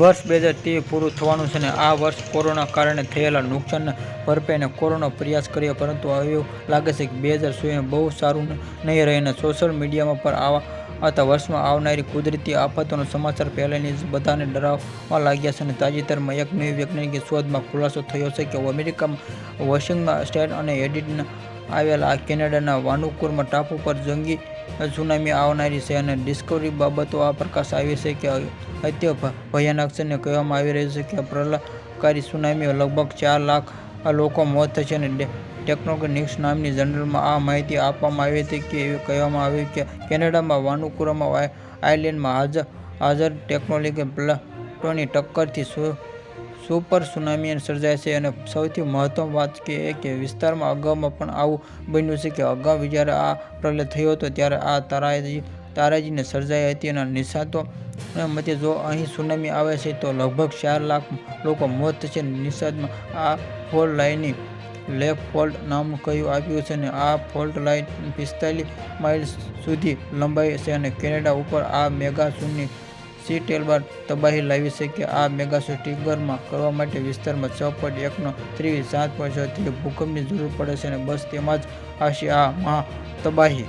વર્ષ 2023 પૂરું થવાનું છે અને આ વર્ષ કોરોના કારણે થયેલા નુકસાનના ભરપાઈને કોરોના પ્રયાસ કર્યા, પરંતુ હવે એવું લાગે છે કે 2024 બહુ સારું નહીં રહે અને સોશિયલ મીડિયામાં પણ આવતા વર્ષમાં આવનારી કુદરતી આફતોના સમાચાર પહેલાથી જ બધાને ડરાવવા લાગ્યા છે અને તાજેતરમાં એક નવી વૈજ્ઞાનિક શોધમાં ખુલાસો થયો છે કે અમેરિકામાં વોશિંગ્ટન સ્ટેટ અને હેડીમાં આવેલા કેનેડાના વાનુકુવર ટાપુ પર જંગી સુનામી આવનારી છે અને ડિસ્કવરી બાબતો આ પ્રકાશ આવી છે કે અત્યંત ભયાનક છે અને કહેવામાં આવી રહ્યું છે કે પ્રલયકારી સુનામીમાં લગભગ 4 લાખ લોકો મોત થશે અને ટેકનોલોજી ન્યૂઝ નામની જર્નલમાં આ માહિતી આપવામાં આવી હતી કે કહેવામાં આવ્યું કે કેનેડામાં વાનુકુવર આઇલેન્ડમાં હાજર ટેકટોનિક પ્લેટોની ટક્કરથી સુપર સુનામી સર્જાય છે અને સૌથી મહત્વની વાત એ કે વિસ્તારમાં અગાઉમાં પણ આવું બન્યું છે કે અગાઉ જ્યારે આ પ્રલય થયો હતો ત્યારે આ તારાજીને સર્જાઈ હતી અને નિષ્ણાતોના મતે જો અહીં સુનામી આવે છે તો લગભગ 4 લાખ લોકો મોત થશે. નિષ્ણાતોમાં આ ફોલ્ટ લાઇનને લેક ફોલ્ટ નામ આપ્યું છે અને આ ફોલ્ટ લાઇન 45 માઇલ સુધી લંબાઈ છે અને કેનેડા ઉપર આ મેગાસોનની સીટેલબાર તબાહી લાવી છે કે આ મેગાસોન ટ્રિગર કરવા માટે વિસ્તારમાં 6.1નો 7.6 ભૂકંપની જરૂર પડે છે અને બસ તેમાં જ આવશે આ મહા તબાહી.